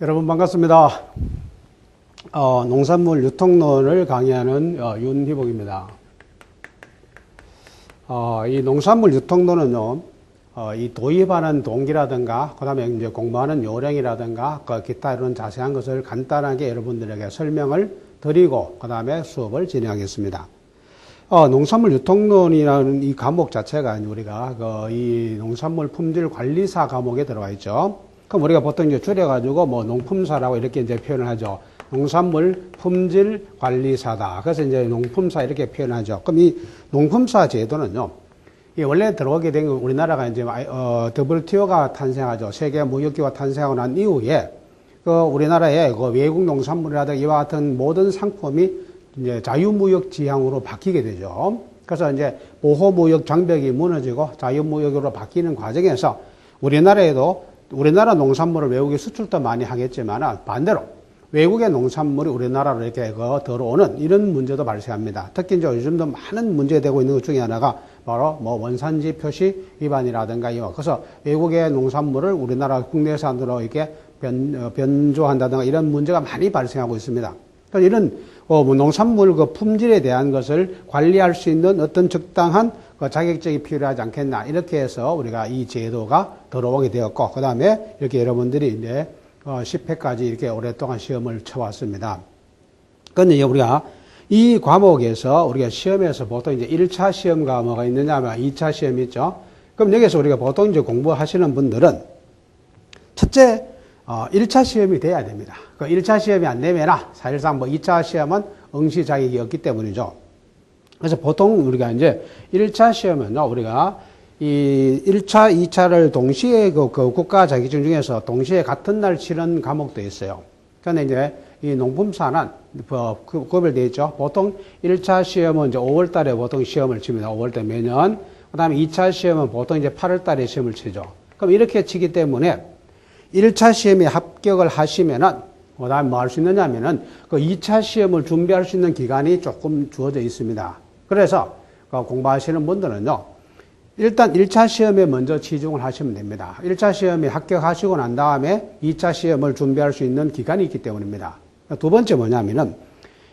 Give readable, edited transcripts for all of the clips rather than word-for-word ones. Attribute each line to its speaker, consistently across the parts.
Speaker 1: 여러분 반갑습니다. 농산물 유통론을 강의하는 윤희복입니다. 이 농산물 유통론은요, 이 도입하는 동기라든가, 그 다음에 이제 공부하는 요령이라든가, 기타 이런 자세한 것을 간단하게 여러분들에게 설명을 드리고, 그 다음에 수업을 진행하겠습니다. 농산물 유통론이라는 이 과목 자체가 우리가 이 농산물 품질 관리사 과목에 들어와 있죠. 그럼 우리가 보통 이제 줄여가지고 농품사라고 이렇게 이제 표현을 하죠. 농산물 품질 관리사다. 그래서 이제 농품사 이렇게 표현하죠. 그럼 이 농품사 제도는요, 원래 들어오게 된 건 우리나라가 이제 WTO가 탄생하죠. 세계 무역기구가 탄생하고 난 이후에 우리나라의 외국 농산물이라든가 이와 같은 모든 상품이 이제 자유무역 지향으로 바뀌게 되죠. 그래서 이제 보호무역 장벽이 무너지고 자유무역으로 바뀌는 과정에서 우리나라 농산물을 외국에 수출도 많이 하겠지만 반대로 외국의 농산물이 우리나라로 이렇게 들어오는 이런 문제도 발생합니다. 특히 이제 요즘도 많은 문제되고 있는 것 중에 하나가 바로 원산지 표시 위반이라든가 그래서 외국의 농산물을 우리나라 국내산으로 이렇게 변조한다든가 이런 문제가 많이 발생하고 있습니다. 그래서 이런 농산물 품질에 대한 것을 관리할 수 있는 어떤 적당한 자격증이 필요하지 않겠나 이렇게 해서 우리가 이 제도가 들어오게 되었고 그 다음에 이렇게 여러분들이 이제 10회까지 이렇게 오랫동안 시험을 쳐왔습니다. 그런데 우리가 이 과목에서 우리가 시험에서 보통 이제 1차 시험과 뭐가 있느냐 하면 2차 시험이 있죠. 그럼 여기서 우리가 보통 이제 공부하시는 분들은 첫째 1차 시험이 돼야 됩니다. 그 1차 시험이 안 되면 사실상 2차 시험은 응시 자격이 없기 때문이죠. 그래서 보통 우리가 이제 1차 시험은요, 우리가 이 1차, 2차를 동시에 그 국가 자격증 중에서 동시에 같은 날 치는 과목도 있어요. 그런데 이제 이 농품사는 구별되어 있죠. 보통 1차 시험은 이제 5월 달에 보통 시험을 칩니다. 5월 달 매년. 그 다음에 2차 시험은 보통 이제 8월 달에 시험을 치죠. 그럼 이렇게 치기 때문에 1차 시험에 합격을 하시면은, 그 다음에 뭐 할 수 있느냐 하면은, 2차 시험을 준비할 수 있는 기간이 조금 주어져 있습니다. 그래서, 공부하시는 분들은요, 일단 1차 시험에 먼저 치중을 하시면 됩니다. 1차 시험에 합격하시고 난 다음에 2차 시험을 준비할 수 있는 기간이 있기 때문입니다. 두 번째 뭐냐면은,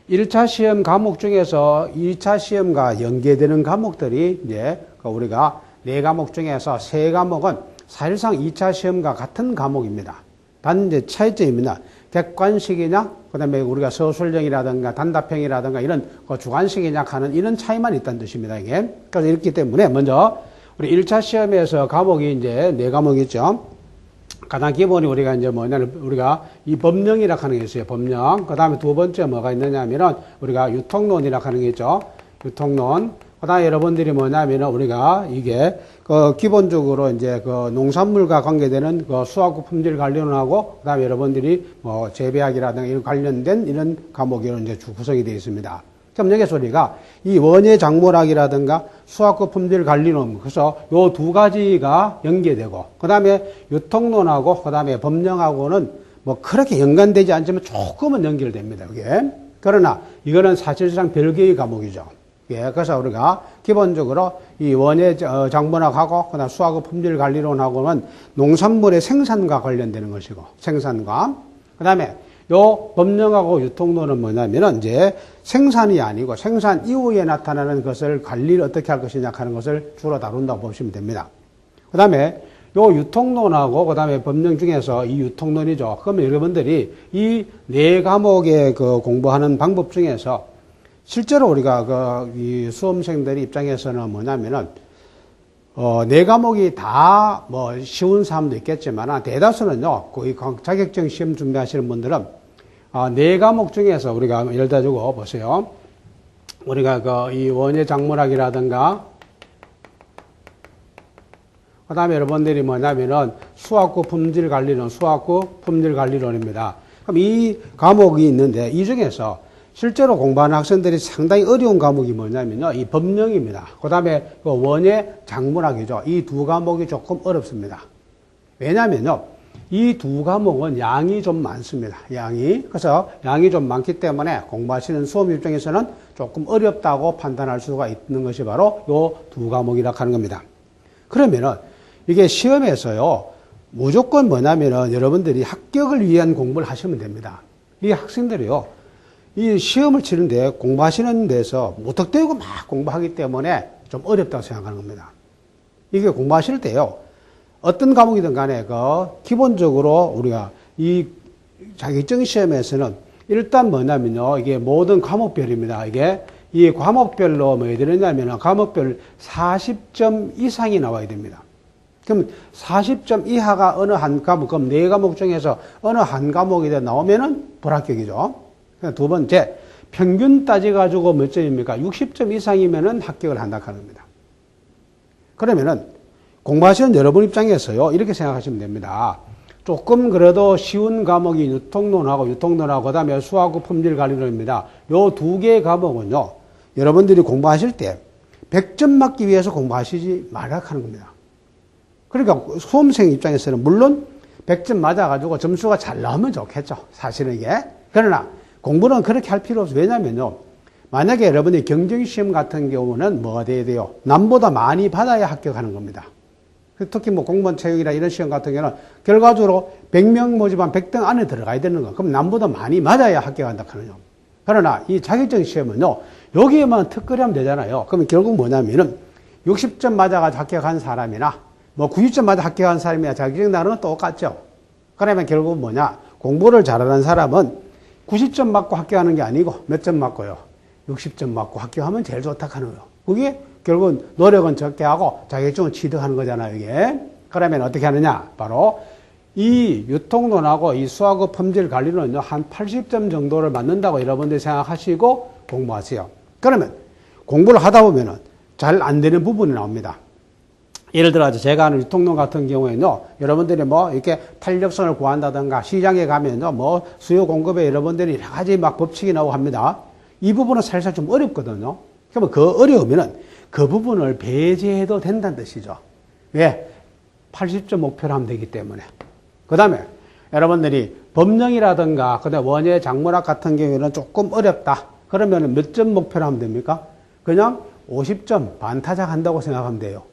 Speaker 1: 1차 시험 과목 중에서 2차 시험과 연계되는 과목들이 이제, 우리가 4과목 중에서 3과목은 사실상 2차 시험과 같은 과목입니다. 단 이제 차이점입니다. 객관식이냐, 그 다음에 우리가 서술형이라든가 단답형이라든가 이런 주관식이냐 하는 이런 차이만 있다는 뜻입니다, 이게. 그래서 이렇기 때문에 먼저 우리 1차 시험에서 과목이 이제 4과목이 있죠. 가장 기본이 우리가 이제 뭐냐면 우리가 이 법령이라 하는 게 있어요, 법령. 그 다음에 두 번째 뭐가 있느냐 하면은 우리가 유통론이라 하는 게 있죠. 유통론. 그 다음에 여러분들이 뭐냐면은 우리가 이게 기본적으로 이제 농산물과 관계되는 수확국 품질 관련하고 그 다음에 여러분들이 재배학이라든가 이런 관련된 이런 과목으로 이제 구성이 되어 있습니다. 그럼 여기서 우리가 이 원예 작물학이라든가 수확국 품질 관리론 그래서 요 두 가지가 연계되고 그 다음에 유통론하고 그 다음에 법령하고는 그렇게 연관되지 않지만 조금은 연결됩니다. 이게. 그러나 이거는 사실상 별개의 과목이죠. 그래서 우리가 기본적으로 이 원예 작물학하고 그다음 수확국 품질 관리론하고는 농산물의 생산과 관련되는 것이고 생산과 그다음에 요 법령하고 유통론은 뭐냐면은 이제 생산이 아니고 생산 이후에 나타나는 것을 관리를 어떻게 할 것이냐 하는 것을 주로 다룬다고 보시면 됩니다. 그다음에 요 유통론하고 그다음에 법령 중에서 이 유통론이죠. 그러면 여러분들이 이 4과목의 공부하는 방법 중에서 실제로 우리가 이 수험생들의 입장에서는 뭐냐면은 4과목이 다 쉬운 사람도 있겠지만 대다수는요 거의 자격증 시험 준비하시는 분들은 4과목 중에서 우리가 예를 들어주고 보세요. 우리가 이 원예 작물학이라든가 그 다음에 여러분들이 뭐냐면은 수확국 품질 관리론입니다. 그럼 이 과목이 있는데 이 중에서 실제로 공부하는 학생들이 상당히 어려운 과목이 뭐냐면요. 이 법령입니다. 그 다음에 원예 작물학이죠. 이 두 과목이 조금 어렵습니다. 왜냐면요. 이 두 과목은 양이 좀 많습니다. 그래서 양이 좀 많기 때문에 공부하시는 수험 입장에서는 조금 어렵다고 판단할 수가 있는 것이 바로 요 두 과목이라 하는 겁니다. 그러면은 이게 시험에서요. 무조건 뭐냐면은 여러분들이 합격을 위한 공부를 하시면 됩니다. 이 학생들이요, 이 시험을 치는데 공부하시는 데서 무턱대고 막 공부하기 때문에 좀 어렵다고 생각하는 겁니다. 이게 공부하실 때요, 어떤 과목이든 간에 기본적으로 우리가 이 자격증 시험에서는 일단 뭐냐면요, 이게 모든 과목별입니다. 이게 이 과목별로 뭐 해드렸냐면 과목별 40점 이상이 나와야 됩니다. 그럼 40점 이하가 어느 한 과목, 그럼 4과목 중에서 어느 한 과목이 나오면은 불합격이죠. 두 번째, 평균 따져가지고 몇 점입니까? 60점 이상이면은 합격을 한다 하는 겁니다. 그러면은 공부하시는 여러분 입장에서요, 이렇게 생각하시면 됩니다. 조금 그래도 쉬운 과목이 유통론하고 그 다음에 수학과 품질 관리론입니다. 요 2개의 과목은요, 여러분들이 공부하실 때 100점 맞기 위해서 공부하시지 말라 하는 겁니다. 그러니까 수험생 입장에서는 물론 100점 맞아가지고 점수가 잘 나오면 좋겠죠. 사실은 이게. 그러나 공부는 그렇게 할 필요 없어요. 왜냐면요, 만약에 여러분이 경쟁시험 같은 경우는 뭐가 돼야 돼요? 남보다 많이 받아야 합격하는 겁니다. 특히 뭐 공무원 채용이나 이런 시험 같은 경우는 결과적으로 100명 모집한 100등 안에 들어가야 되는 거. 그럼 남보다 많이 맞아야 합격한다 하는요. 그러나 이 자격증 시험은요, 여기에만 특거리 하면 되잖아요. 그러면 결국 뭐냐면은 60점 맞아가지고 합격한 사람이나 뭐 90점 맞아 합격한 사람이나 자격증 나는 건 똑같죠. 그러면 결국 뭐냐? 공부를 잘하는 사람은 90점 맞고 합격하는 게 아니고 몇 점 맞고요? 60점 맞고 합격하면 제일 좋다 하는 거예요. 그게 결국은 노력은 적게 하고 자격증은 취득하는 거잖아요, 이게. 그러면 어떻게 하느냐? 바로 이 유통론하고 이 수학과 품질 관리론은요, 한 80점 정도를 맞는다고 여러분들이 생각하시고 공부하세요. 그러면 공부를 하다 보면은 잘 안 되는 부분이 나옵니다. 예를 들어서 제가 하는 유통론 같은 경우에는요, 여러분들이 뭐 이렇게 탄력성을 구한다든가 시장에 가면요, 뭐 수요 공급에 여러분들이 여러 가지 막 법칙이 나오고 합니다. 이 부분은 살짝 좀 어렵거든요. 그러면 그 어려우면은 그 부분을 배제해도 된다는 뜻이죠. 왜? 80점 목표로 하면 되기 때문에. 그 다음에 여러분들이 법령이라든가 그다음에 원예 작문학 같은 경우에는 조금 어렵다. 그러면 몇 점 목표로 하면 됩니까? 그냥 50점 반타작 한다고 생각하면 돼요.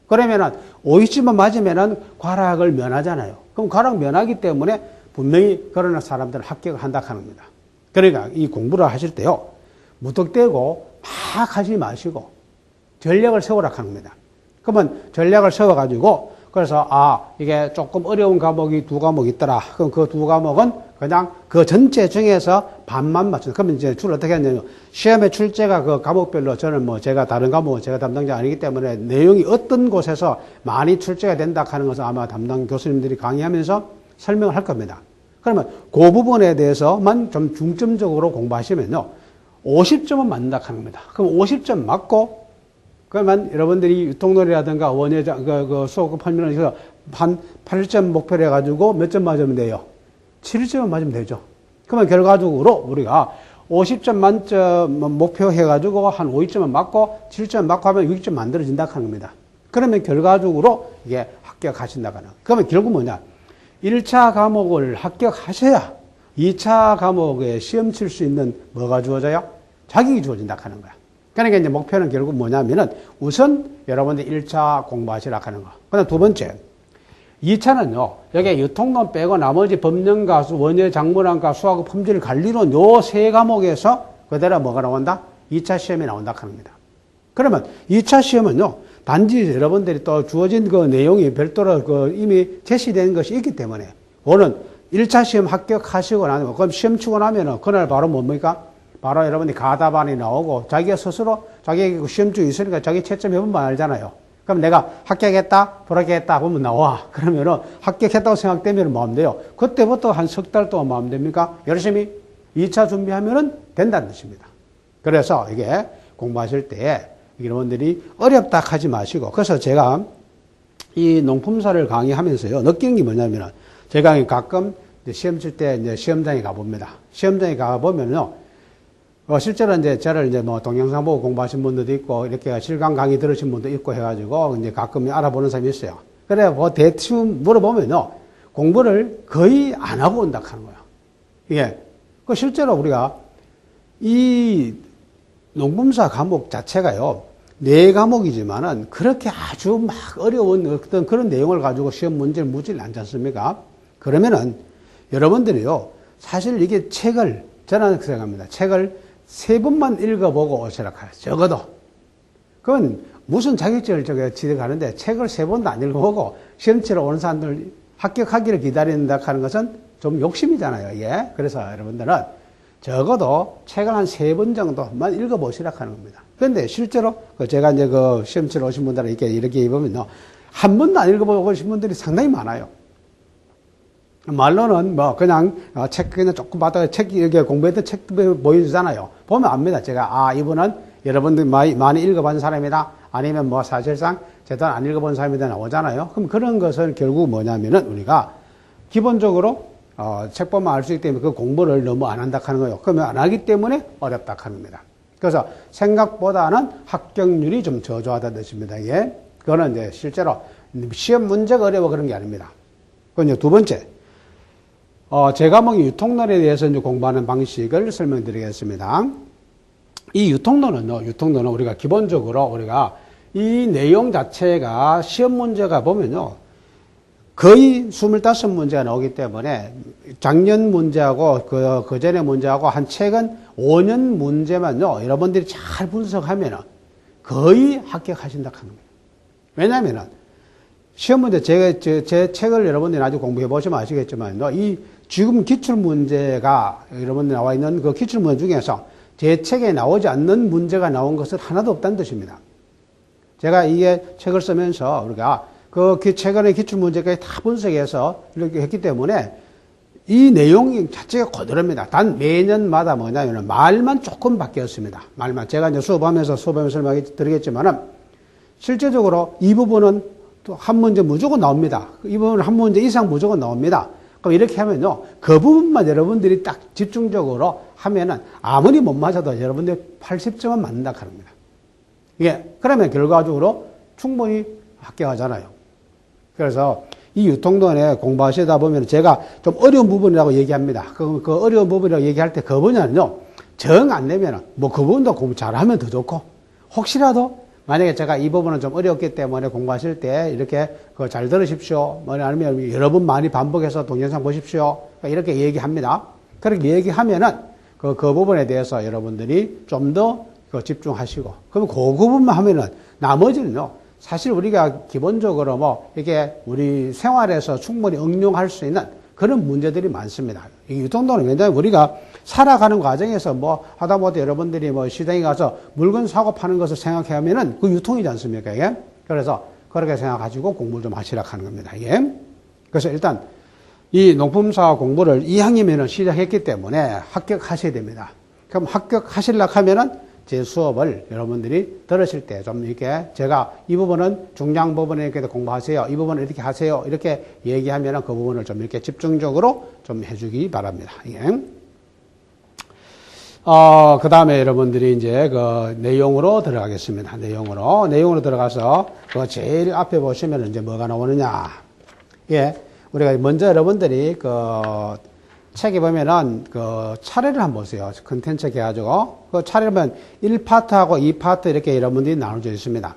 Speaker 1: 그러면은 50점만 맞으면은 과락을 면하잖아요. 그럼 과락 면하기 때문에 분명히 그러는 사람들은 합격을 한다 하는 겁니다. 그러니까 이 공부를 하실 때요, 무턱대고 막 하지 마시고 전략을 세우라 하는 겁니다. 그러면 전략을 세워가지고 그래서 이게 조금 어려운 과목이 2과목 있더라. 그럼 그 2과목은 그냥 그 전체 중에서 반만 맞춘다. 그러면 이제 줄 어떻게 하냐면 시험의 출제가 그 과목별로 저는 뭐 제가 다른 과목은 제가 담당자 아니기 때문에 내용이 어떤 곳에서 많이 출제가 된다 하는 것을 아마 담당 교수님들이 강의하면서 설명을 할 겁니다. 그러면 그 부분에 대해서만 좀 중점적으로 공부하시면요, 50점은 맞는다 하는 겁니다. 그럼 50점 맞고 그러면 여러분들이 유통론이라든가 원예자, 수학과 판별에서 한 8점 목표로 해가지고 몇 점 맞으면 돼요? 7점 맞으면 되죠. 그러면 결과적으로 우리가 50점 만점 목표 해가지고 한 50점은 맞고 7점 맞고 하면 6점 만들어진다 하는 겁니다. 그러면 결과적으로 이게 합격하신다고 하는. 그러면 결국 뭐냐? 1차 과목을 합격하셔야 2차 과목에 시험 칠 수 있는 뭐가 주어져요? 자격이 주어진다 하는 거야. 그러니까 이제 목표는 결국 뭐냐면은 우선 여러분들 1차 공부하시라 하는 거. 그 다음 두 번째, 2차는요, 여기 유통론 빼고 나머지 법령과 원예 작문학과 수학과 품질 관리론 요 3과목에서 그대로 뭐가 나온다? 2차 시험이 나온다 하는 겁니다. 그러면 2차 시험은요, 단지 여러분들이 또 주어진 그 내용이 별도로 이미 제시된 것이 있기 때문에, 오늘 1차 시험 합격하시고 나면, 그럼 시험 치고 나면은 그날 바로 뭡니까? 바로 여러분이 가답안이 나오고 자기가 스스로 자기 시험중에 있으니까 자기 채점 해보면 알잖아요. 그럼 내가 합격했다, 불합격했다 보면 나와. 그러면은 합격했다고 생각되면 뭐 하면 돼요? 그때부터 한 석 달 동안 뭐 하면 됩니까? 열심히 2차 준비하면은 된다는 뜻입니다. 그래서 이게 공부하실 때 여러분들이 어렵다 하지 마시고, 그래서 제가 이 농품사를 강의하면서요, 느낀 게 뭐냐면은 제가 가끔 시험 칠 때 이제 시험장에 가봅니다. 시험장에 가보면요, 실제로 이제 저를 이제 뭐 동영상 보고 공부하신 분들도 있고, 이렇게 실강 강의 들으신 분도 있고 해가지고, 이제 가끔 알아보는 사람이 있어요. 그래, 뭐 대충 물어보면요, 공부를 거의 안 하고 온다 하는 거예요. 이게, 실제로 우리가 이 농품사 과목 자체가요, 4과목이지만은 그렇게 아주 막 어려운 어떤 그런 내용을 가지고 시험 문제를 묻지는 않지 않습니까? 그러면은 여러분들이요, 사실 이게 저는 생각합니다. 책을 3번만 읽어보고 오시라 카요. 적어도. 그건 무슨 자격증을 취득하는데 책을 3번도 안 읽어보고 시험 치러 오는 사람들 합격하기를 기다린다 하는 것은 좀 욕심이잖아요. 예. 그래서 여러분들은 적어도 책을 한 3번 정도만 읽어보시라 하는 겁니다. 그런데 실제로 제가 이제 그 시험 치러 오신 분들은 이렇게 보면 한 번도 안 읽어보고 오신 분들이 상당히 많아요. 말로는 뭐 그냥 책 그냥 조금 봤다가 책 이렇게 공부했던 책 보여주잖아요. 보면 압니다. 제가 이분은 여러분들이 많이 읽어본 사람이다. 아니면 뭐 사실상 제대로 안 읽어본 사람이다 나오잖아요. 그럼 그런 것은 결국 뭐냐면은 우리가 기본적으로 책 보면 알 수 있기 때문에 그 공부를 너무 안 한다 하는 거예요. 그러면 안 하기 때문에 어렵다 하는 겁니다. 그래서 생각보다는 합격률이 좀 저조하다는 뜻입니다. 예. 그거는 이제 실제로 시험 문제가 어려워 그런 게 아닙니다. 그건 이제 두 번째. 제 과목이 유통론에 대해서 이제 공부하는 방식을 설명드리겠습니다. 이 유통론은 우리가 기본적으로 우리가 이 내용 자체가 시험 문제가 보면요. 거의 25문제가 나오기 때문에 작년 문제하고 그 전에 문제하고 한 최근 5년 문제만요. 여러분들이 잘 분석하면 거의 합격하신다 하는 거예요. 왜냐하면 시험 문제 제 책을 여러분들이 나중에 공부해 보시면 아시겠지만 이 지금 기출 문제가 여러분들 나와 있는 그 기출 문제 중에서 제 책에 나오지 않는 문제가 나온 것은 하나도 없다는 뜻입니다. 제가 이게 책을 쓰면서 우리가 그 최근의 기출 문제까지 다 분석해서 이렇게 했기 때문에 이 내용이 자체가 고스란합니다. 단 매년마다 뭐냐면 말만 조금 바뀌었습니다. 말만. 제가 이제 수업하면서 설명해 드리겠지만은 실제적으로 이 부분은 또 한 문제 무조건 나옵니다. 이 부분은 한 문제 이상 무조건 나옵니다. 그럼 이렇게 하면요. 그 부분만 여러분들이 딱 집중적으로 하면은 아무리 못 맞아도 여러분들 80점은 맞는다 합니다. 이게 그러면 결과적으로 충분히 합격하잖아요. 그래서 이 유통론에 공부하시다 보면 제가 좀 어려운 부분이라고 얘기합니다. 그 어려운 부분이라고 얘기할 때 그 분야는요, 정 안 내면은 뭐 그 부분도 공부 잘하면 더 좋고, 혹시라도 만약에 제가 이 부분은 좀 어렵기 때문에 공부하실 때 이렇게 잘 들으십시오. 뭐 아니면 여러 번 많이 반복해서 동영상 보십시오. 이렇게 얘기합니다. 그렇게 얘기하면은 그 부분에 대해서 여러분들이 좀 더 집중하시고, 그럼 그 부분만 하면은 나머지는요, 사실 우리가 기본적으로 뭐 이게 우리 생활에서 충분히 응용할 수 있는 그런 문제들이 많습니다. 이 유통론은 왜냐하면 우리가 살아가는 과정에서 뭐 하다못해 여러분들이 뭐 시장에 가서 물건 사고 파는 것을 생각하면은 그 유통이지 않습니까? 이게? 그래서 그렇게 생각하시고 공부를 좀 하시라 하는 겁니다. 이게. 그래서 일단 이 농품사 공부를 2학년이면 시작했기 때문에 합격하셔야 됩니다. 그럼 합격하시려고 하면은 제 수업을 여러분들이 들으실 때 좀 이렇게 제가 이 부분은 중요한 부분에 이렇게 공부하세요. 이 부분은 이렇게 하세요. 이렇게 얘기하면 그 부분을 좀 이렇게 집중적으로 좀 해주기 바랍니다. 예. 그 다음에 여러분들이 이제 그 내용으로 들어가겠습니다. 내용으로 들어가서 그 제일 앞에 보시면 이제 뭐가 나오느냐. 예. 우리가 먼저 여러분들이 책에 보면은 차례를 한번 보세요. 컨텐츠 해가지고. 그 차례를 보면 1파트하고 2파트 이렇게 여러분들이 나눠져 있습니다.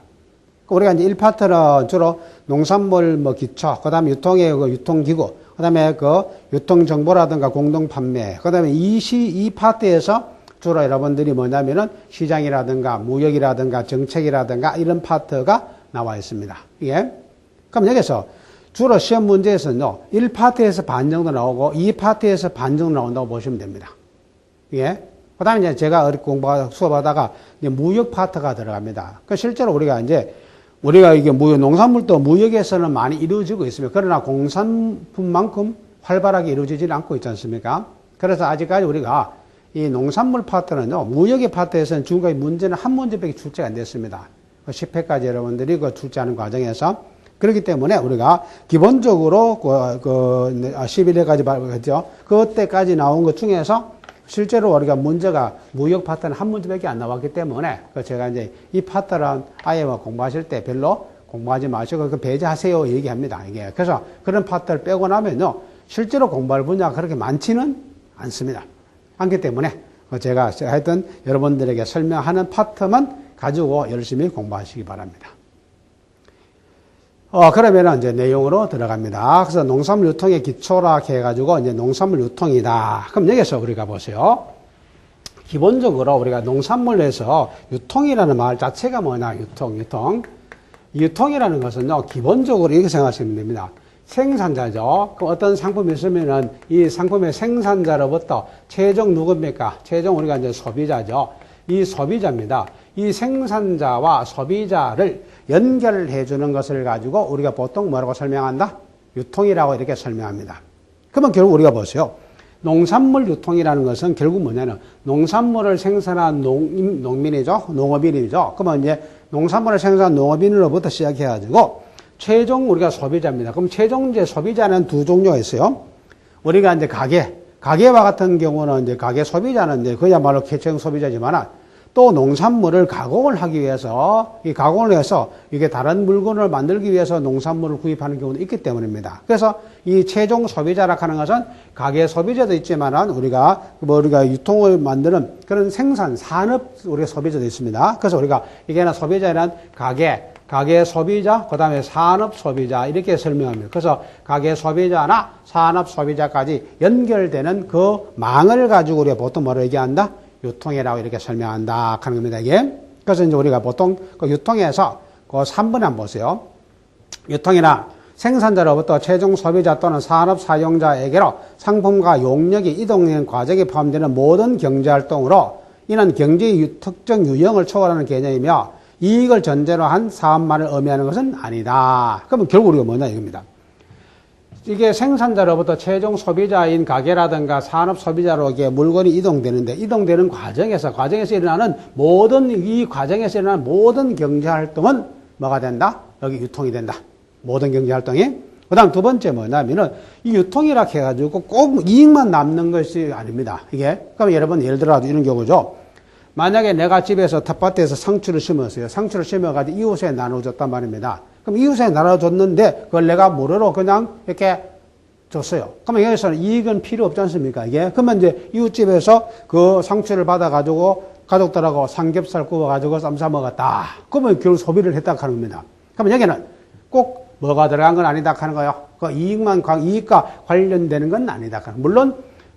Speaker 1: 우리가 이제 1파트는 주로 농산물 기초, 그 다음에 유통의 유통기구, 그 다음에 유통정보라든가 공동판매, 그 다음에 2파트에서 주로 여러분들이 뭐냐면은 시장이라든가 무역이라든가 정책이라든가 이런 파트가 나와 있습니다. 예. 그럼 여기서 주로 시험 문제에서는요, 1파트에서 반 정도 나오고 2파트에서 반 정도 나온다고 보시면 됩니다. 예. 그 다음에 이제 제가 수업하다가 이제 무역 파트가 들어갑니다. 실제로 우리가 이게 농산물도 무역에서는 많이 이루어지고 있습니다. 그러나 공산품만큼 활발하게 이루어지지는 않고 있지 않습니까? 그래서 아직까지 우리가 이 농산물 파트는요, 무역의 파트에서는 지금까지 문제는 한 문제밖에 출제가 안 됐습니다. 10회까지 여러분들이 출제하는 과정에서. 그렇기 때문에 우리가 기본적으로 11회까지 봤죠. 그때까지 나온 것 중에서 실제로 우리가 문제가 무역 파트는 한 문제밖에 안 나왔기 때문에 제가 이제 이 파트는 아예 공부하실 때 별로 공부하지 마시고 배제하세요 얘기합니다. 이게. 그래서 그런 파트를 빼고 나면요, 실제로 공부할 분야가 그렇게 많지는 않습니다. 않기 때문에 제가 하여튼 여러분들에게 설명하는 파트만 가지고 열심히 공부하시기 바랍니다. 그러면은 이제 내용으로 들어갑니다. 그래서 농산물 유통의 기초라 해가지고 이제 농산물 유통이다. 그럼 여기서 우리가 보세요. 기본적으로 우리가 농산물에서 유통이라는 말 자체가 뭐냐? 유통. 유통이라는 것은요, 기본적으로 이렇게 생각하시면 됩니다. 생산자죠. 그럼 어떤 상품이 있으면은 이 상품의 생산자로부터 최종 누굽니까? 최종 우리가 이제 소비자죠. 이 소비자입니다. 이 생산자와 소비자를 연결해 주는 것을 가지고 우리가 보통 뭐라고 설명한다? 유통이라고 이렇게 설명합니다. 그러면 결국 우리가 보세요. 농산물 유통이라는 것은 결국 뭐냐면 농산물을 생산한 농민이죠. 농업인이죠. 그러면 이제 농산물을 생산한 농업인으로부터 시작해가지고 최종 우리가 소비자입니다. 그럼 최종 이제 소비자는 두 종류가 있어요. 우리가 이제 가게와 같은 경우는 이제 가게 소비자는 이제 그야말로 최종 소비자지만 또 농산물을 가공을 하기 위해서 이 가공을 해서 이게 다른 물건을 만들기 위해서 농산물을 구입하는 경우도 있기 때문입니다. 그래서 이 최종 소비자라 하는 것은 가게 소비자도 있지만은 우리가 유통을 만드는 그런 생산 산업 우리가 소비자도 있습니다. 그래서 우리가 이게는 소비자는 가게 소비자, 그 다음에 산업 소비자 이렇게 설명합니다. 그래서 가게 소비자나 산업 소비자까지 연결되는 그 망을 가지고 우리가 보통 뭐를 얘기한다? 유통이라고 이렇게 설명한다 하는 겁니다, 이게. 그래서 이제 우리가 보통 그 유통에서 그 3번에 한번 보세요. 유통이나 생산자로부터 최종 소비자 또는 산업 사용자에게로 상품과 용역이 이동하는 과정에 포함되는 모든 경제활동으로 이는 경제의 특정 유형을 초월하는 개념이며 이익을 전제로 한 사업만을 의미하는 것은 아니다. 그러면 결국 우리가 뭐냐 이겁니다. 이게 생산자로부터 최종 소비자인 가게라든가 산업 소비자로 이게 물건이 이동되는 과정에서 일어나는 이 과정에서 일어나는 모든 경제활동은 뭐가 된다? 여기 유통이 된다. 모든 경제활동이. 그 다음 두 번째 뭐냐면은 이 유통이라 해가지고 꼭 이익만 남는 것이 아닙니다. 이게. 그럼 여러분 예를 들어 이런 경우죠. 만약에 내가 집에서 텃밭에서 상추를 심었어요. 상추를 심어가지고 이웃에 나눠줬단 말입니다. 그럼 이웃에 나눠줬는데 그걸 내가 무료로 그냥 이렇게 줬어요. 그러면 여기서는 이익은 필요 없지 않습니까? 이게. 그러면 이제 이웃집에서 그 상추를 받아가지고 가족들하고 삼겹살 구워가지고 쌈 싸 먹었다. 그러면 결국 소비를 했다 하는 겁니다. 그러면 여기는 꼭 뭐가 들어간 건 아니다 하는 거예요. 그 이익과 관련되는 건 아니다 하는. 물론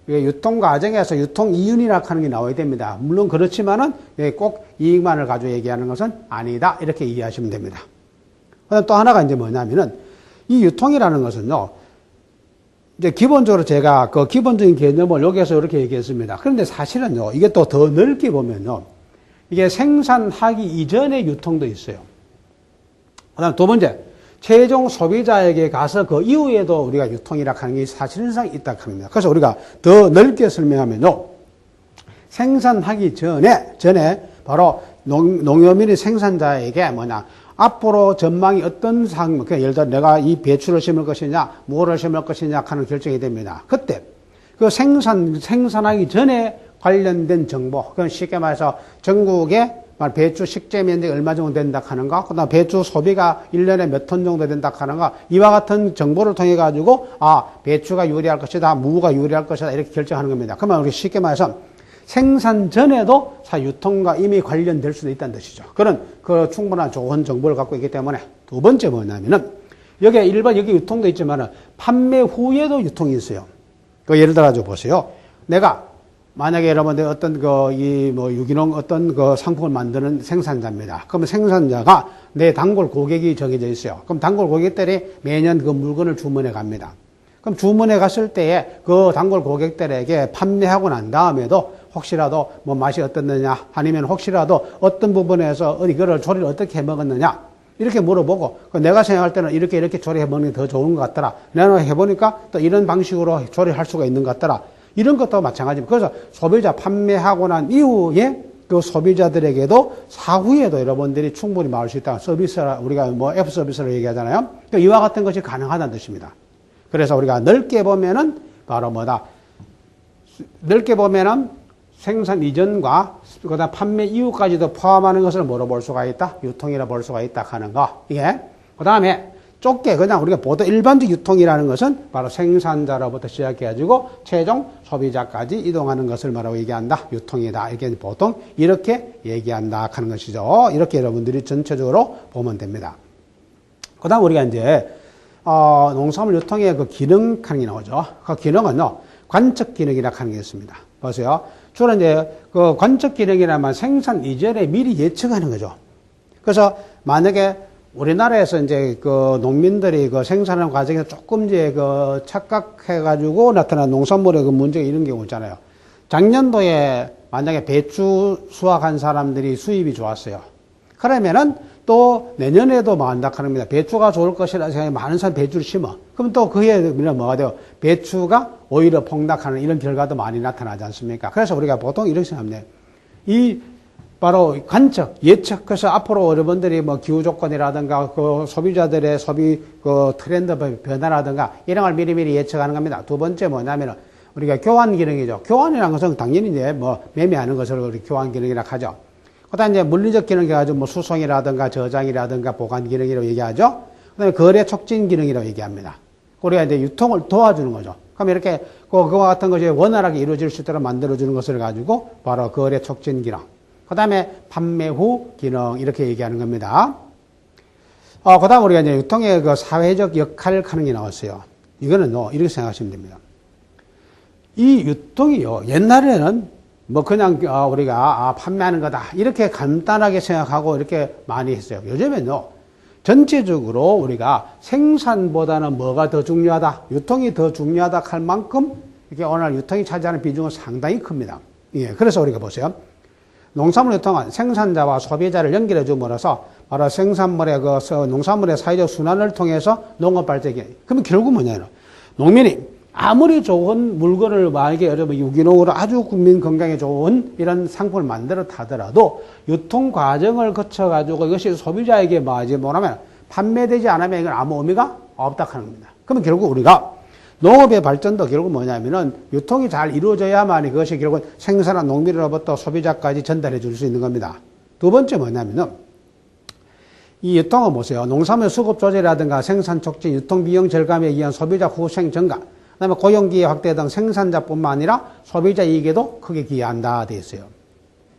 Speaker 1: 유통 과정에서 유통 이윤이라 하는 게 나와야 됩니다. 물론 그렇지만은 꼭 이익만을 가지고 얘기하는 것은 아니다. 이렇게 이해하시면 됩니다. 그다음 또 하나가 이제 뭐냐면은 이 유통이라는 것은요. 이제 기본적으로 제가 그 기본적인 개념을 여기에서 이렇게 얘기했습니다. 그런데 사실은요. 이게 또 더 넓게 보면요. 이게 생산하기 이전의 유통도 있어요. 그다음 두 번째. 최종 소비자에게 가서 그 이후에도 우리가 유통이라 하는 게 사실상 있다 합니다. 그래서 우리가 더 넓게 설명하면요. 생산하기 전에 바로 농업인이 생산자에게 앞으로 전망이 어떤 상품, 예를 들어 내가 이 배추를 심을 것이냐, 무를 심을 것이냐 하는 결정이 됩니다. 그때 그 생산하기 전에 관련된 정보, 그건 쉽게 말해서 전국에 배추 식재 면적이 얼마 정도 된다 하는가, 그 다음 배추 소비가 1년에 몇 톤 정도 된다 하는가, 이와 같은 정보를 통해 가지고, 배추가 유리할 것이다, 무가 유리할 것이다, 이렇게 결정하는 겁니다. 그러면 우리 쉽게 말해서 생산 전에도 유통과 이미 관련될 수도 있다는 뜻이죠. 그런 충분한 좋은 정보를 갖고 있기 때문에 두 번째 뭐냐면은, 여기 유통도 있지만은 판매 후에도 유통이 있어요. 예를 들어 가지고 보세요. 내가 만약에 여러분들 어떤 유기농 어떤 상품을 만드는 생산자입니다. 그러면 생산자가 내 단골 고객이 정해져 있어요. 그럼 단골 고객들이 매년 그 물건을 주문해 갑니다. 그럼 주문해 갔을 때에 그 단골 고객들에게 판매하고 난 다음에도 혹시라도 맛이 어떻느냐, 아니면 혹시라도 어떤 부분에서 이거를 조리를 어떻게 해 먹었느냐, 이렇게 물어보고, 내가 생각할 때는 이렇게 조리해 먹는 게 더 좋은 것 같더라. 내가 해보니까 또 이런 방식으로 조리할 수가 있는 것 같더라. 이런 것도 마찬가지입니다. 그래서 소비자 판매하고 난 이후에 그 소비자들에게도 사후에도 여러분들이 충분히 말할 수 있다. 서비스라, 우리가 F 서비스로 얘기하잖아요. 이와 같은 것이 가능하다는 뜻입니다. 그래서 우리가 넓게 보면은 바로 넓게 보면은 생산 이전과 그다음 판매 이후까지도 포함하는 것을 뭐로 볼 수가 있다? 유통이라 볼 수가 있다 하는 거. 이게. 그 다음에 좁게 그냥 우리가 보통 일반적 유통이라는 것은 바로 생산자로부터 시작해가지고 최종 소비자까지 이동하는 것을 뭐라고 얘기한다? 유통이다. 이렇게 보통 이렇게 얘기한다 하는 것이죠. 이렇게 여러분들이 전체적으로 보면 됩니다. 그 다음 우리가 이제 농산물 유통의 그 기능 하는 게 나오죠. 그 기능은요, 관측 기능이라고 하는 게 있습니다. 보세요. 주로 이제 그 관측 기능이라면 생산 이전에 미리 예측하는 거죠. 그래서 만약에 우리나라에서 이제 그 농민들이 그 생산하는 과정에서 조금 이제 그 착각해가지고 나타난 농산물의 그 문제가 이런 경우 있잖아요. 작년도에 만약에 배추 수확한 사람들이 수입이 좋았어요. 그러면은 또 내년에도 많다 합니다. 배추가 좋을 것이라 생각해 많은 사람이 배추를 심어. 그럼 또 그에 뭐가 돼요? 배추가 오히려 폭락하는 이런 결과도 많이 나타나지 않습니까? 그래서 우리가 보통 이렇게 생각합니다. 이 바로 관측, 예측. 그래서 앞으로 여러분들이 뭐 기후 조건이라든가 그 소비자들의 소비 그 트렌드 변화라든가 이런 걸 미리미리 예측하는 겁니다. 두 번째 뭐냐면은 우리가 교환 기능이죠. 교환이라는 것은 당연히 이제 뭐 매매하는 것을 우리 교환 기능이라고 하죠. 그 다음에 이제 물리적 기능 해가지고 뭐 수송이라든가 저장이라든가 보관 기능이라고 얘기하죠. 그 다음에 거래 촉진 기능이라고 얘기합니다. 우리가 이제 유통을 도와주는 거죠. 그럼 이렇게 그와 같은 것이 원활하게 이루어질 수 있도록 만들어주는 것을 가지고 바로 거래 촉진 기능. 그 다음에 판매 후 기능, 이렇게 얘기하는 겁니다. 그 다음 우리가 이제 유통의 그 사회적 역할 하는 게 나왔어요. 이거는 이렇게 생각하시면 됩니다. 이 유통이요, 옛날에는 뭐 그냥 우리가 판매하는 거다, 이렇게 간단하게 생각하고 이렇게 많이 했어요. 요즘에는요, 전체적으로 우리가 생산보다는 뭐가 더 중요하다, 유통이 더 중요하다 할 만큼 이렇게 오늘 유통이 차지하는 비중은 상당히 큽니다. 예, 그래서 우리가 보세요. 농산물 유통은 생산자와 소비자를 연결해 줌으로써 바로 생산물의 농산물의 사회적 순환을 통해서 농업 발전이. 그러면 결국 뭐냐면 농민이 아무리 좋은 물건을 만약에 여러분 유기농으로 아주 국민 건강에 좋은 이런 상품을 만들었다 하더라도 유통 과정을 거쳐가지고 이것이 소비자에게 뭐냐면 판매되지 않으면 이건 아무 의미가 없다 하는 겁니다. 그러면 결국 우리가 농업의 발전도 결국 뭐냐면은 유통이 잘 이루어져야만 그것이 결국 생산한 농민으로부터 소비자까지 전달해 줄 수 있는 겁니다. 두 번째 뭐냐면은 이 유통은 보세요. 농산물 수급 조절이라든가 생산 촉진, 유통 비용 절감에 의한 소비자 후생 증가, 그다음에 고용기회 확대 등 생산자뿐만 아니라 소비자 이익에도 크게 기여한다 돼 있어요.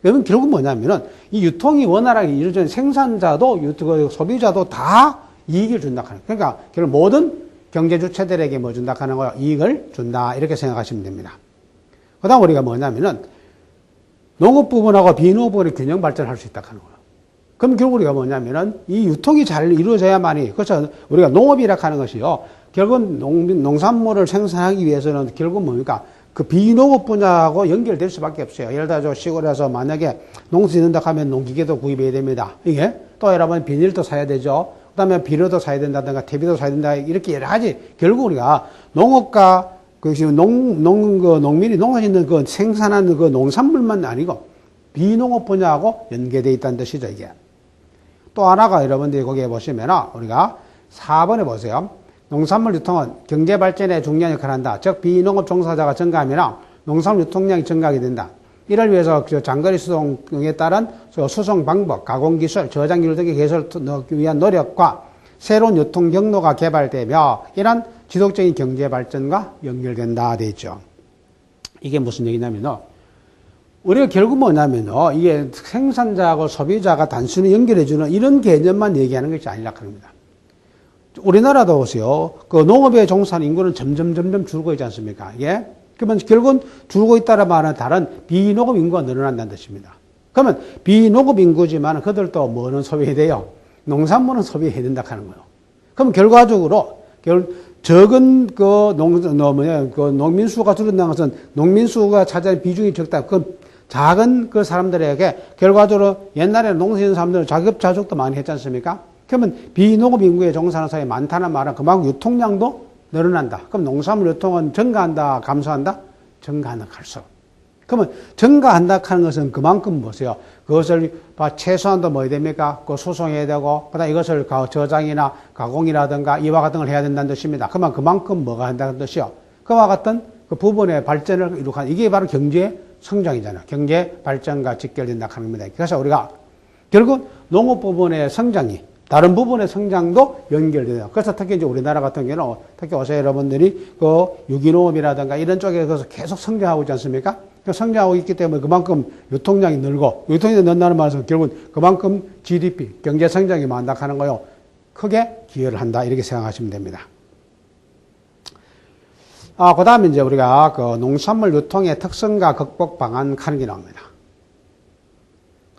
Speaker 1: 그러면 결국 뭐냐면은 이 유통이 원활하게 이루어지는 생산자도 소비자도 다 이익을 준다 하는. 그러니까 결국 모든 경제 주체들에게 뭐 준다 하는 거예요? 이익을 준다. 이렇게 생각하시면 됩니다. 그 다음 우리가 뭐냐면은 농업 부분하고 비농업 부분의 균형 발전할 수 있다 하는 거예요. 그럼 결국 우리가 뭐냐면은 이 유통이 잘 이루어져야만이, 그래서 우리가 농업이라 하는 것이요. 결국은 농산물을 생산하기 위해서는 결국 뭡니까? 그 비농업 분야하고 연결될 수밖에 없어요. 예를 들어 시골에서 만약에 농사 짓는다 하면 농기계도 구입해야 됩니다. 이게 또 여러분 비닐도 사야 되죠. 그 다음에 비료도 사야 된다든가, 퇴비도 사야 된다, 이렇게 여러 가지, 결국 우리가 농업과, 농민이 농사 짓는 그 생산하는 그 농산물만 아니고, 비농업 분야하고 연계되어 있다는 뜻이죠, 이게. 또 하나가 여러분들이 거기에 보시면, 우리가 4번에 보세요. 농산물 유통은 경제 발전에 중요한 역할을 한다. 즉, 비농업 종사자가 증가하면 농산물 유통량이 증가하게 된다. 이를 위해서 장거리 수송에 따른 수송 방법, 가공 기술, 저장 기술 등의 개선을 위한 노력과 새로운 유통 경로가 개발되며 이런 지속적인 경제 발전과 연결된다 돼 있죠. 이게 무슨 얘기냐면요. 우리가 결국 뭐냐면요. 이게 생산자하고 소비자가 단순히 연결해주는 이런 개념만 얘기하는 것이 아니라 그럽니다. 우리나라도 보세요. 그 농업에 종사하는 인구는 점점 줄고 있지 않습니까? 이게. 그러면 결국은 줄고 있다는 말은 다른 비농업 인구가 늘어난다는 뜻입니다. 그러면 비농업 인구지만 그들도 뭐는 소비해야 돼요? 농산물은 소비해야 된다 하는 거예요. 그럼 결과적으로 적은 그 농민 수가 줄어든다는 것은 농민 수가 차지하는 비중이 적다. 그 작은 그 사람들에게 결과적으로 옛날에 농사 짓는 사람들은 자급자족도 많이 했지 않습니까? 그러면 비농업 인구에 종사하는 사람이 많다는 말은 그만큼 유통량도 늘어난다. 그럼 농산물 유통은 증가한다, 감소한다? 증가한다, 갈수록. 그러면 증가한다 하는 것은 그만큼 보세요. 그것을 최소한도 뭐 해야 됩니까? 그 수송해야 되고, 그 다음 이것을 저장이나 가공이라든가 이와 같은 걸 해야 된다는 뜻입니다. 그러면 그만큼 뭐가 한다는 뜻이요. 그와 같은 그 부분의 발전을 이룩하는, 이게 바로 경제 성장이잖아요. 경제 발전과 직결된다 하는 겁니다. 그래서 우리가 결국 농업 부분의 성장이 다른 부분의 성장도 연결돼요. 그래서 특히 이제 우리나라 같은 경우는 특히 어제 여러분들이 그 유기농업이라든가 이런 쪽에서 계속 성장하고 있지 않습니까? 성장하고 있기 때문에 그만큼 유통량이 늘고, 유통량이 는다는 말은 결국은 그만큼 GDP, 경제 성장이 많다 하는 거요. 크게 기여를 한다. 이렇게 생각하시면 됩니다. 그 다음에 이제 우리가 그 농산물 유통의 특성과 극복 방안 하는 게 나옵니다.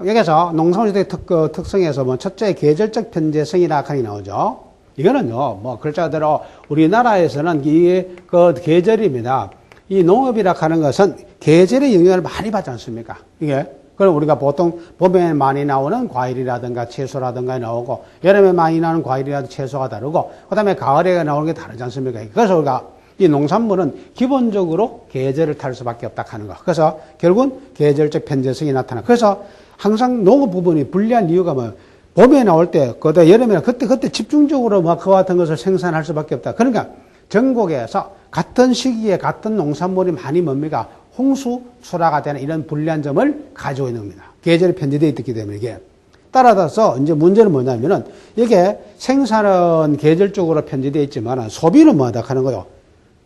Speaker 1: 여기서 농산물 유통의 특성에서 뭐 첫째 계절적 편제성이라 하는 게 나오죠. 이거는요, 뭐 글자대로 우리나라에서는 이 그 계절입니다. 이 농업이라 하는 것은 계절의 영향을 많이 받지 않습니까? 이게. 그럼 우리가 보통 봄에 많이 나오는 과일이라든가 채소라든가 나오고, 여름에 많이 나오는 과일이라든가 채소가 다르고, 그 다음에 가을에 나오는 게 다르지 않습니까? 그래서 우리가 이 농산물은 기본적으로 계절을 탈 수밖에 없다 하는 거. 그래서 결국은 계절적 편제성이 나타나. 그래서 항상 농업 부분이 불리한 이유가 뭐, 봄에 나올 때, 그때 여름에 그때 집중적으로 막 그와 같은 것을 생산할 수밖에 없다. 그러니까 전국에서 같은 시기에 같은 농산물이 많이 뭡니까? 홍수, 출하가 되는 이런 불리한 점을 가지고 있는 겁니다. 계절이 편제되어 있기 때문에 이게. 따라서 이제 문제는 뭐냐면은 이게 생산은 계절적으로 편제되어 있지만 소비는 뭐하다 하는 거요?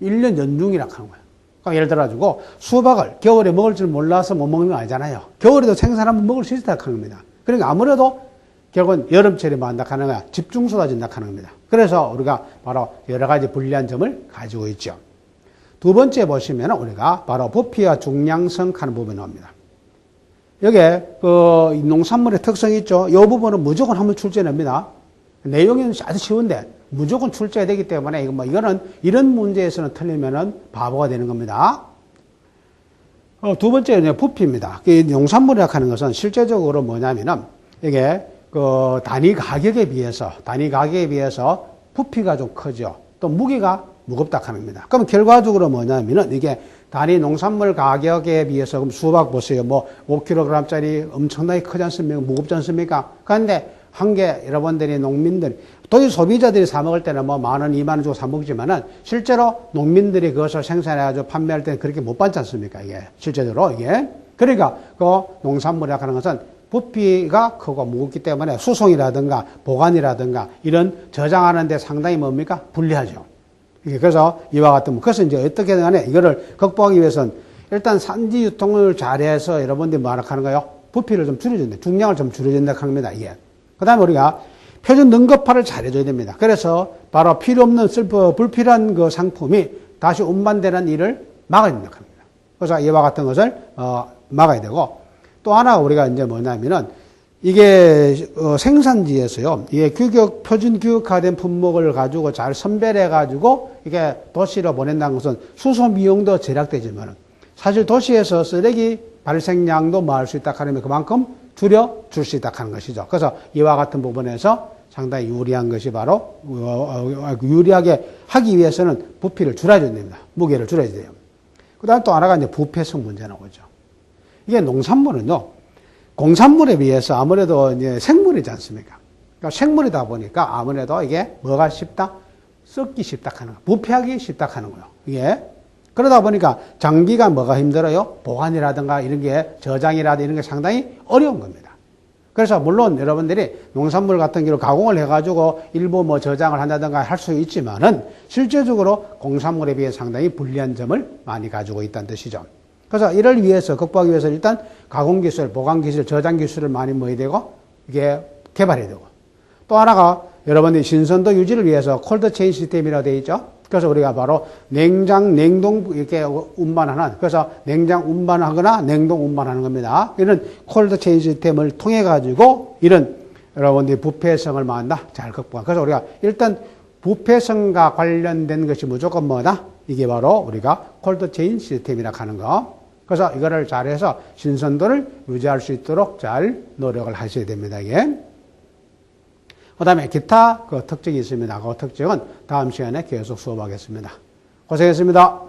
Speaker 1: 1년 연중이라 하는 거예요. 그러니까 예를 들어가지고 수박을 겨울에 먹을 줄 몰라서 못 먹는 건 아니잖아요. 겨울에도 생산하면 먹을 수 있다 하는 겁니다. 그러니까 아무래도 결국은 여름철에 뭐한다 하는 거야? 집중 쏟아진다 하는 겁니다. 그래서 우리가 바로 여러 가지 불리한 점을 가지고 있죠. 두 번째 보시면 우리가 바로 부피와 중량성 하는 부분이 나옵니다. 여기에 그 농산물의 특성이 있죠. 이 부분은 무조건 한번 출제됩니다. 내용은 아주 쉬운데 무조건 출제되기 때문에 이거는 이런 문제에서는 틀리면은 바보가 되는 겁니다. 두 번째는 부피입니다. 이 농산물이라고 하는 것은 실제적으로 뭐냐면은 이게 그 단위 가격에 비해서 부피가 좀 크죠. 또 무게가 무겁다 하는 겁니다. 그럼 결과적으로 뭐냐면은 이게 단위 농산물 가격에 비해서 그럼 수박 보세요. 뭐 5kg짜리 엄청나게 크지 않습니까? 무겁지 않습니까? 그런데 한 개 여러분들이 농민들, 도저히 소비자들이 사 먹을 때는 뭐 10,000원, 20,000원 주고 사 먹지만은 실제로 농민들이 그것을 생산해가지고 판매할 때는 그렇게 못 받지 않습니까? 이게 실제적으로 이게. 그러니까 그 농산물이라고 하는 것은 부피가 크고 무겁기 때문에 수송이라든가 보관이라든가 이런 저장하는 데 상당히 뭡니까? 불리하죠. 그래서 이와 같은, 그래서 이제 어떻게든 간에 이거를 극복하기 위해서는 일단 산지 유통을 잘해서 여러분들이 뭐 하는 거예요? 부피를 좀 줄여준다. 중량을 좀 줄여준다 합니다. 이게. 그 다음에 우리가 표준 능급화를 잘해줘야 됩니다. 그래서 바로 필요 없는 불필요한 그 상품이 다시 운반되는 일을 막아야 된다 합니다. 그래서 이와 같은 것을 막아야 되고, 또 하나 우리가 이제 뭐냐면은 이게 생산지에서요, 이게 표준 규격화된 품목을 가지고 잘 선별해 가지고 이게 도시로 보낸다는 것은 수송 비용도 절약되지만은 사실 도시에서 쓰레기 발생량도 뭐 할 수 있다 하면 그만큼 줄여 줄 수 있다 하는 것이죠. 그래서 이와 같은 부분에서 상당히 유리한 것이 바로 유리하게 하기 위해서는 부피를 줄여야 됩니다. 무게를 줄여야 돼요. 그다음 또 하나가 이제 부패성 문제 나오죠. 이게 농산물은요, 공산물에 비해서 아무래도 이제 생물이지 않습니까? 그러니까 생물이다 보니까 아무래도 이게 뭐가 쉽다? 썩기 쉽다 하는 거. 부패하기 쉽다 하는 거예요. 이게. 그러다 보니까 장비가 뭐가 힘들어요? 보관이라든가 이런 게 저장이라든가 이런 게 상당히 어려운 겁니다. 그래서 물론 여러분들이 농산물 같은 경우 가공을 해가지고 일부 뭐 저장을 한다든가 할 수 있지만은 실제적으로 공산물에 비해 상당히 불리한 점을 많이 가지고 있다는 뜻이죠. 그래서 이를 위해서 극복하기 위해서 일단 가공기술, 보관기술, 저장기술을 많이 모여야 되고 이게 개발해야 되고, 또 하나가 여러분들이 신선도 유지를 위해서 콜드체인 시스템이라고 되어 있죠. 그래서 우리가 바로 냉장, 냉동 이렇게 운반하는, 그래서 냉장 운반하거나 냉동 운반하는 겁니다. 이런 콜드체인 시스템을 통해 가지고 이런 여러분들이 부패성을 만나 잘 극복한. 그래서 우리가 일단 부패성과 관련된 것이 무조건 뭐다? 이게 바로 우리가 콜드체인 시스템이라고 하는 거. 그래서 이거를 잘해서 신선도를 유지할 수 있도록 잘 노력을 하셔야 됩니다. 이게. 그 다음에 기타 그 특징이 있습니다. 그 특징은 다음 시간에 계속 수업하겠습니다. 고생했습니다.